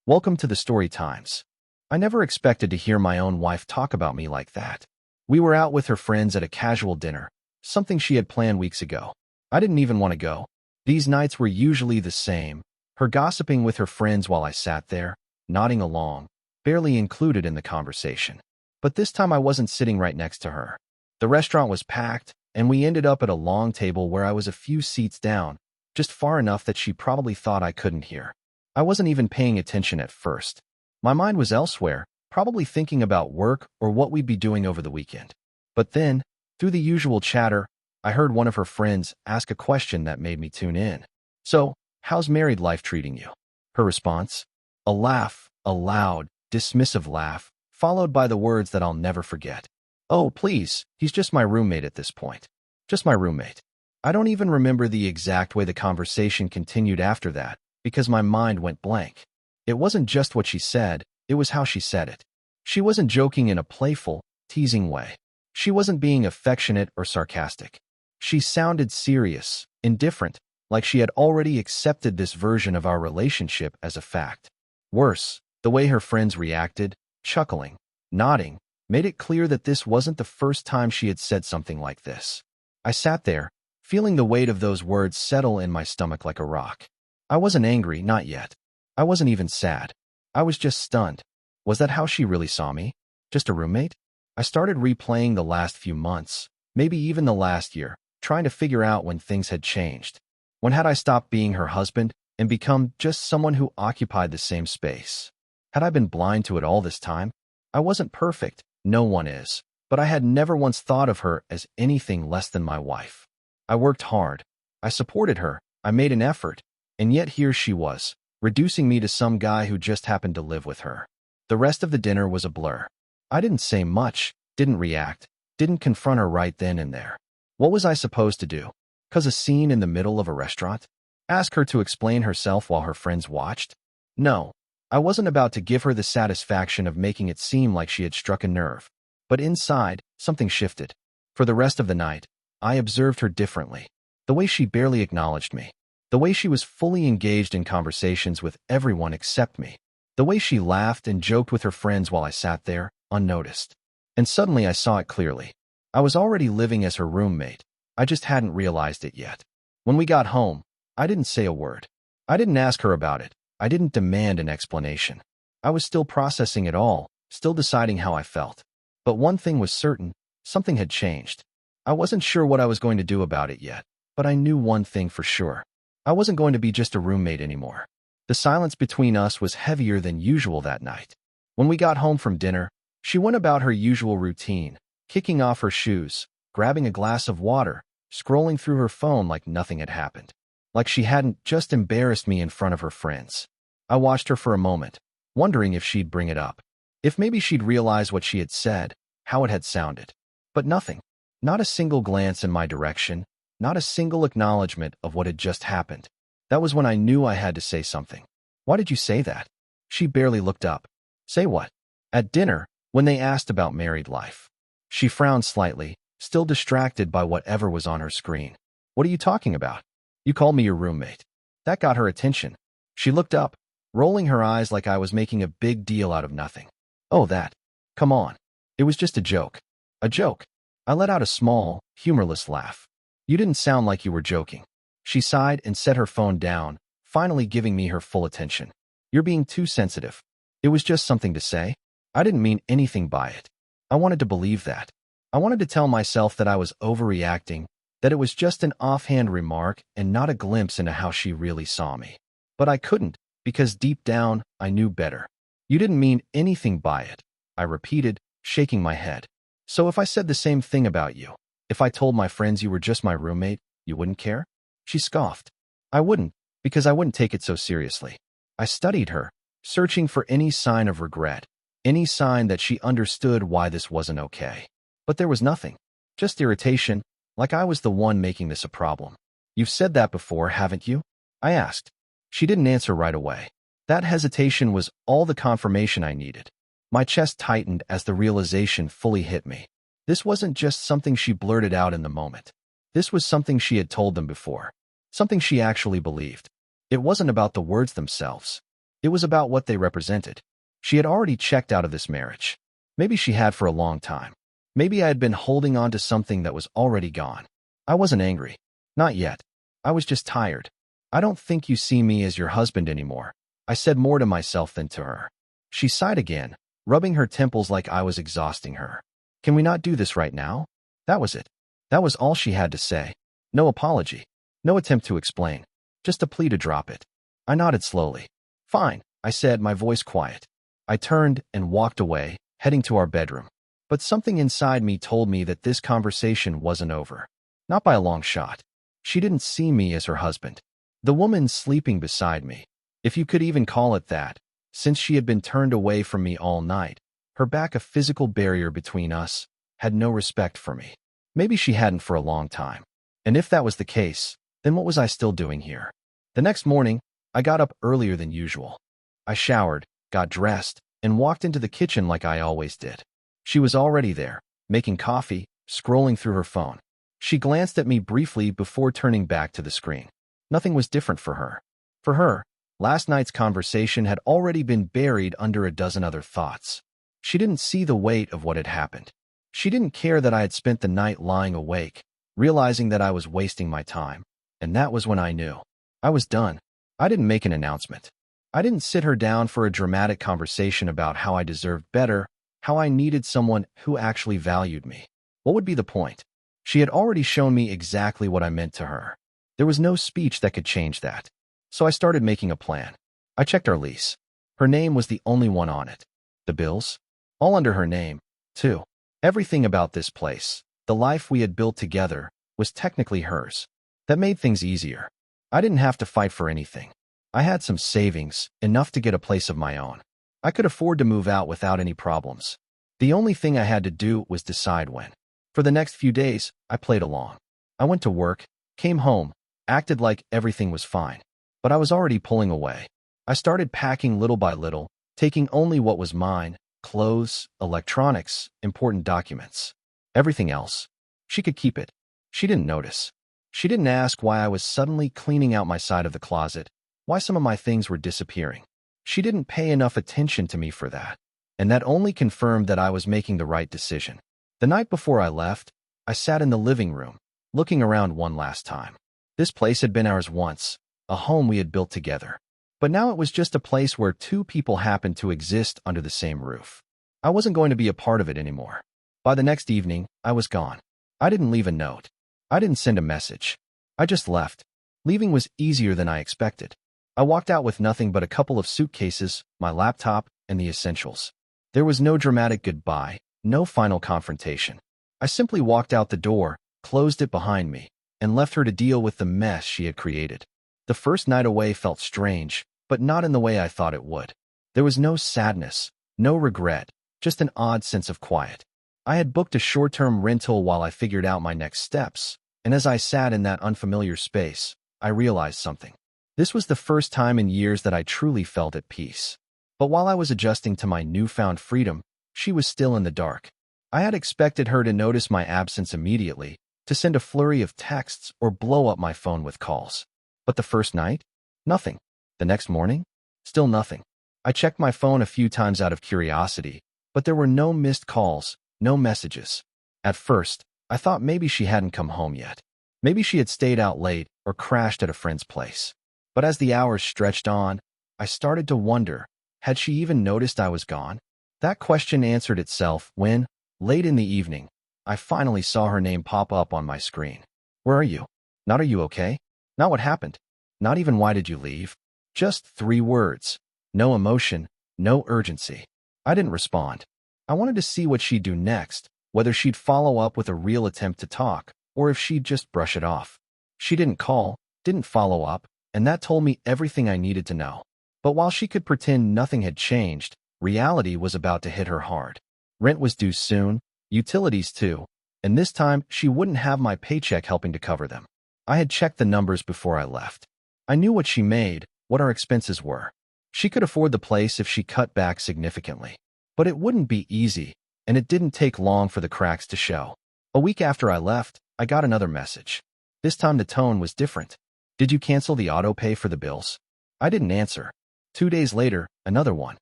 Welcome to the Story Times. I never expected to hear my own wife talk about me like that. We were out with her friends at a casual dinner, something she had planned weeks ago. I didn't even want to go. These nights were usually the same, her gossiping with her friends while I sat there, nodding along, barely included in the conversation. But this time I wasn't sitting right next to her. The restaurant was packed, and we ended up at a long table where I was a few seats down, just far enough that she probably thought I couldn't hear. I wasn't even paying attention at first. My mind was elsewhere, probably thinking about work or what we'd be doing over the weekend. But then, through the usual chatter, I heard one of her friends ask a question that made me tune in. "So, how's married life treating you?" Her response? A laugh, a loud, dismissive laugh, followed by the words that I'll never forget. "Oh, please, he's just my roommate at this point. Just my roommate." I don't even remember the exact way the conversation continued after that, because my mind went blank. It wasn't just what she said, it was how she said it. She wasn't joking in a playful, teasing way. She wasn't being affectionate or sarcastic. She sounded serious, indifferent, like she had already accepted this version of our relationship as a fact. Worse, the way her friends reacted, chuckling, nodding, made it clear that this wasn't the first time she had said something like this. I sat there, feeling the weight of those words settle in my stomach like a rock. I wasn't angry, not yet. I wasn't even sad. I was just stunned. Was that how she really saw me? Just a roommate? I started replaying the last few months, maybe even the last year, trying to figure out when things had changed. When had I stopped being her husband and become just someone who occupied the same space? Had I been blind to it all this time? I wasn't perfect, no one is, but I had never once thought of her as anything less than my wife. I worked hard. I supported her. I made an effort. And yet here she was, reducing me to some guy who just happened to live with her. The rest of the dinner was a blur. I didn't say much, didn't react, didn't confront her right then and there. What was I supposed to do? Cause a scene in the middle of a restaurant? Ask her to explain herself while her friends watched? No, I wasn't about to give her the satisfaction of making it seem like she had struck a nerve. But inside, something shifted. For the rest of the night, I observed her differently. The way she barely acknowledged me. The way she was fully engaged in conversations with everyone except me. The way she laughed and joked with her friends while I sat there, unnoticed. And suddenly I saw it clearly. I was already living as her roommate. I just hadn't realized it yet. When we got home, I didn't say a word. I didn't ask her about it. I didn't demand an explanation. I was still processing it all, still deciding how I felt. But one thing was certain, something had changed. I wasn't sure what I was going to do about it yet, but I knew one thing for sure. I wasn't going to be just a roommate anymore. The silence between us was heavier than usual that night. When we got home from dinner, she went about her usual routine, kicking off her shoes, grabbing a glass of water, scrolling through her phone like nothing had happened. Like she hadn't just embarrassed me in front of her friends. I watched her for a moment, wondering if she'd bring it up. If maybe she'd realize what she had said, how it had sounded. But nothing. Not a single glance in my direction. Not a single acknowledgement of what had just happened. That was when I knew I had to say something. "Why did you say that?" She barely looked up. "Say what?" At dinner, when they asked about married life. She frowned slightly, still distracted by whatever was on her screen. "What are you talking about? You called me your roommate." That got her attention. She looked up, rolling her eyes like I was making a big deal out of nothing. "Oh, that. Come on. It was just a joke." "A joke?" I let out a small, humorless laugh. "You didn't sound like you were joking." She sighed and set her phone down, finally giving me her full attention. "You're being too sensitive. It was just something to say. I didn't mean anything by it." I wanted to believe that. I wanted to tell myself that I was overreacting, that it was just an offhand remark and not a glimpse into how she really saw me. But I couldn't, because deep down, I knew better. "You didn't mean anything by it," I repeated, shaking my head. "So if I said the same thing about you, if I told my friends you were just my roommate, you wouldn't care?" She scoffed. "I wouldn't, because I wouldn't take it so seriously." I studied her, searching for any sign of regret, any sign that she understood why this wasn't okay. But there was nothing. Just irritation, like I was the one making this a problem. "You've said that before, haven't you?" I asked. She didn't answer right away. That hesitation was all the confirmation I needed. My chest tightened as the realization fully hit me. This wasn't just something she blurted out in the moment. This was something she had told them before. Something she actually believed. It wasn't about the words themselves. It was about what they represented. She had already checked out of this marriage. Maybe she had for a long time. Maybe I had been holding on to something that was already gone. I wasn't angry. Not yet. I was just tired. I don't think you see me as your husband anymore. I said more to myself than to her. She sighed again, rubbing her temples like I was exhausting her. Can we not do this right now? That was it. That was all she had to say. No apology. No attempt to explain. Just a plea to drop it. I nodded slowly. Fine, I said, my voice quiet. I turned and walked away, heading to our bedroom. But something inside me told me that this conversation wasn't over. Not by a long shot. She didn't see me as her husband. The woman sleeping beside me, if you could even call it that, since she had been turned away from me all night, her back a physical barrier between us, had no respect for me. Maybe she hadn't for a long time. And if that was the case, then what was I still doing here? The next morning, I got up earlier than usual. I showered, got dressed, and walked into the kitchen like I always did. She was already there, making coffee, scrolling through her phone. She glanced at me briefly before turning back to the screen. Nothing was different for her. For her, last night's conversation had already been buried under a dozen other thoughts. She didn't see the weight of what had happened. She didn't care that I had spent the night lying awake, realizing that I was wasting my time. And that was when I knew. I was done. I didn't make an announcement. I didn't sit her down for a dramatic conversation about how I deserved better, how I needed someone who actually valued me. What would be the point? She had already shown me exactly what I meant to her. There was no speech that could change that. So I started making a plan. I checked our lease. Her name was the only one on it. The bills? All under her name, too. Everything about this place, the life we had built together, was technically hers. That made things easier. I didn't have to fight for anything. I had some savings, enough to get a place of my own. I could afford to move out without any problems. The only thing I had to do was decide when. For the next few days, I played along. I went to work, came home, acted like everything was fine. But I was already pulling away. I started packing little by little, taking only what was mine, clothes, electronics, important documents. Everything else, she could keep it. She didn't notice. She didn't ask why I was suddenly cleaning out my side of the closet, why some of my things were disappearing. She didn't pay enough attention to me for that. And that only confirmed that I was making the right decision. The night before I left, I sat in the living room, looking around one last time. This place had been ours once, a home we had built together. But now it was just a place where two people happened to exist under the same roof. I wasn't going to be a part of it anymore. By the next evening, I was gone. I didn't leave a note. I didn't send a message. I just left. Leaving was easier than I expected. I walked out with nothing but a couple of suitcases, my laptop, and the essentials. There was no dramatic goodbye, no final confrontation. I simply walked out the door, closed it behind me, and left her to deal with the mess she had created. The first night away felt strange, but not in the way I thought it would. There was no sadness, no regret, just an odd sense of quiet. I had booked a short-term rental while I figured out my next steps, and as I sat in that unfamiliar space, I realized something. This was the first time in years that I truly felt at peace. But while I was adjusting to my newfound freedom, she was still in the dark. I had expected her to notice my absence immediately, to send a flurry of texts or blow up my phone with calls. But the first night? Nothing. The next morning? Still nothing. I checked my phone a few times out of curiosity, but there were no missed calls, no messages. At first, I thought maybe she hadn't come home yet. Maybe she had stayed out late or crashed at a friend's place. But as the hours stretched on, I started to wonder, had she even noticed I was gone? That question answered itself when, late in the evening, I finally saw her name pop up on my screen. Where are you? Not are you okay? Not what happened. Not even why did you leave? Just 3 words. No emotion, no urgency. I didn't respond. I wanted to see what she'd do next, whether she'd follow up with a real attempt to talk, or if she'd just brush it off. She didn't call, didn't follow up, and that told me everything I needed to know. But while she could pretend nothing had changed, reality was about to hit her hard. Rent was due soon, utilities too, and this time she wouldn't have my paycheck helping to cover them. I had checked the numbers before I left. I knew what she made, what our expenses were. She could afford the place if she cut back significantly. But it wouldn't be easy, and it didn't take long for the cracks to show. A week after I left, I got another message. This time the tone was different. Did you cancel the auto pay for the bills? I didn't answer. 2 days later, another one.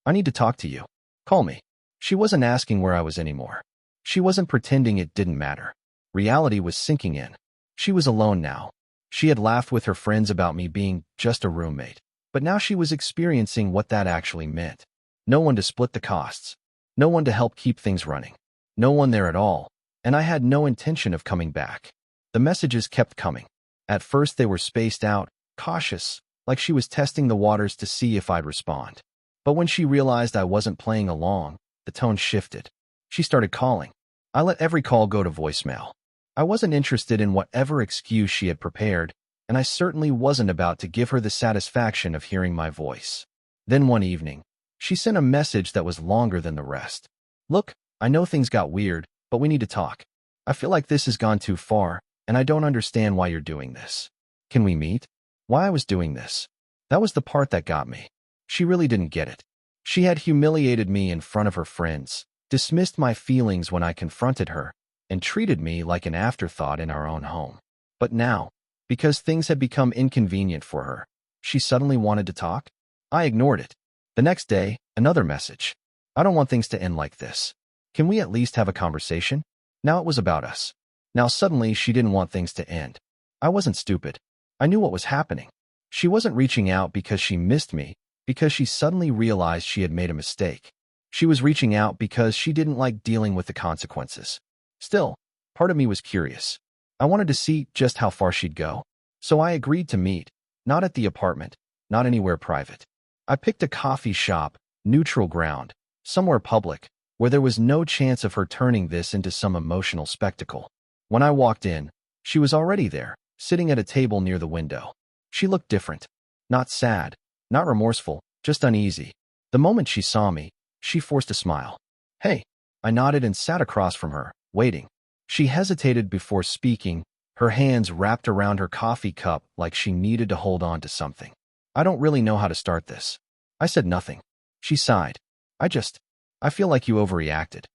I need to talk to you. Call me. She wasn't asking where I was anymore. She wasn't pretending it didn't matter. Reality was sinking in. She was alone now. She had laughed with her friends about me being just a roommate. But now she was experiencing what that actually meant. No one to split the costs. No one to help keep things running. No one there at all. And I had no intention of coming back. The messages kept coming. At first they were spaced out, cautious, like she was testing the waters to see if I'd respond. But when she realized I wasn't playing along, the tone shifted. She started calling. I let every call go to voicemail. I wasn't interested in whatever excuse she had prepared, and I certainly wasn't about to give her the satisfaction of hearing my voice. Then one evening, she sent a message that was longer than the rest. Look, I know things got weird, but we need to talk. I feel like this has gone too far, and I don't understand why you're doing this. Can we meet? Why I was doing this. That was the part that got me. She really didn't get it. She had humiliated me in front of her friends, dismissed my feelings when I confronted her, and treated me like an afterthought in our own home. But now, because things had become inconvenient for her, she suddenly wanted to talk? I ignored it. The next day, another message. I don't want things to end like this. Can we at least have a conversation? Now it was about us. Now suddenly she didn't want things to end. I wasn't stupid. I knew what was happening. She wasn't reaching out because she missed me, because she suddenly realized she had made a mistake. She was reaching out because she didn't like dealing with the consequences. Still, part of me was curious. I wanted to see just how far she'd go. So I agreed to meet, not at the apartment, not anywhere private. I picked a coffee shop, neutral ground, somewhere public, where there was no chance of her turning this into some emotional spectacle. When I walked in, she was already there, sitting at a table near the window. She looked different. Not sad, not remorseful, just uneasy. The moment she saw me, she forced a smile. Hey, I nodded and sat across from her, waiting. She hesitated before speaking, her hands wrapped around her coffee cup like she needed to hold on to something. I don't really know how to start this. I said nothing. She sighed. I feel like you overreacted.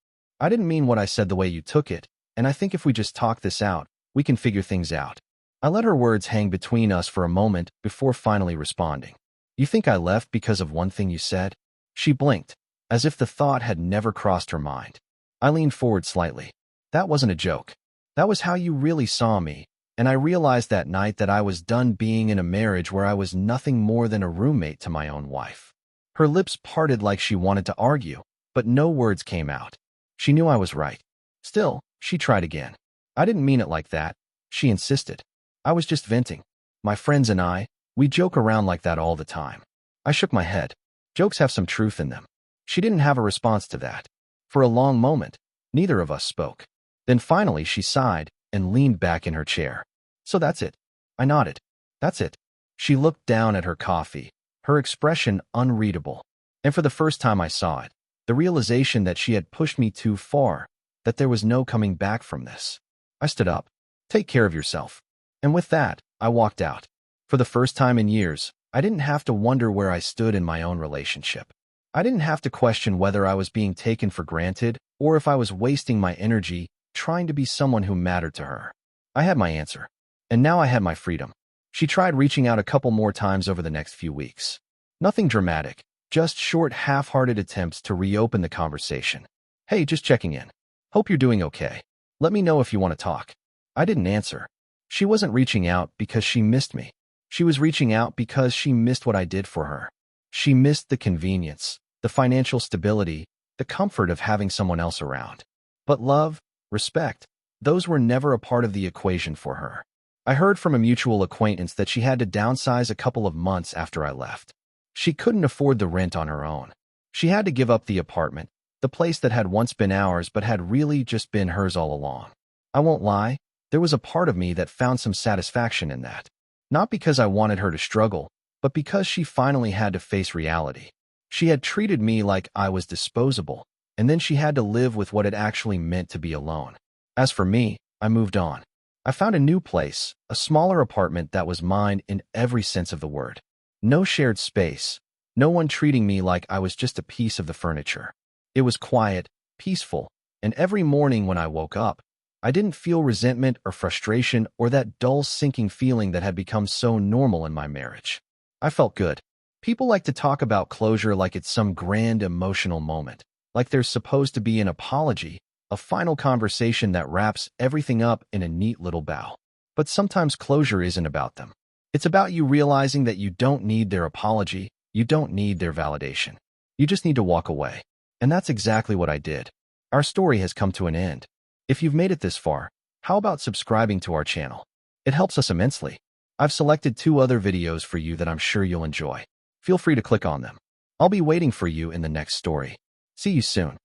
I didn't mean what I said the way you took it, and I think if we just talk this out, we can figure things out. I let her words hang between us for a moment before finally responding. You think I left because of one thing you said? She blinked, as if the thought had never crossed her mind. I leaned forward slightly. That wasn't a joke. That was how you really saw me, and I realized that night that I was done being in a marriage where I was nothing more than a roommate to my own wife. Her lips parted like she wanted to argue, but no words came out. She knew I was right. Still, she tried again. I didn't mean it like that, she insisted. I was just venting. My friends and I, we joke around like that all the time. I shook my head. Jokes have some truth in them. She didn't have a response to that. For a long moment, neither of us spoke. Then finally she sighed and leaned back in her chair. So that's it. I nodded. That's it. She looked down at her coffee, her expression unreadable. And for the first time I saw it, the realization that she had pushed me too far, that there was no coming back from this. I stood up. Take care of yourself. And with that, I walked out. For the first time in years, I didn't have to wonder where I stood in my own relationship. I didn't have to question whether I was being taken for granted or if I was wasting my energy trying to be someone who mattered to her. I had my answer. And now I had my freedom. She tried reaching out a couple more times over the next few weeks. Nothing dramatic, just short, half-hearted attempts to reopen the conversation. Hey, just checking in. Hope you're doing okay. Let me know if you want to talk. I didn't answer. She wasn't reaching out because she missed me. She was reaching out because she missed what I did for her. She missed the convenience, the financial stability, the comfort of having someone else around. But love, respect, those were never a part of the equation for her. I heard from a mutual acquaintance that she had to downsize a couple of months after I left. She couldn't afford the rent on her own. She had to give up the apartment, the place that had once been ours but had really just been hers all along. I won't lie, there was a part of me that found some satisfaction in that. Not because I wanted her to struggle, but because she finally had to face reality. She had treated me like I was disposable, and then she had to live with what it actually meant to be alone. As for me, I moved on. I found a new place, a smaller apartment that was mine in every sense of the word. No shared space, no one treating me like I was just a piece of the furniture. It was quiet, peaceful, and every morning when I woke up, I didn't feel resentment or frustration or that dull sinking feeling that had become so normal in my marriage. I felt good. People like to talk about closure like it's some grand emotional moment, like there's supposed to be an apology, a final conversation that wraps everything up in a neat little bow. But sometimes closure isn't about them. It's about you realizing that you don't need their apology, you don't need their validation. You just need to walk away. And that's exactly what I did. Our story has come to an end. If you've made it this far, how about subscribing to our channel? It helps us immensely. I've selected 2 other videos for you that I'm sure you'll enjoy. Feel free to click on them. I'll be waiting for you in the next story. See you soon.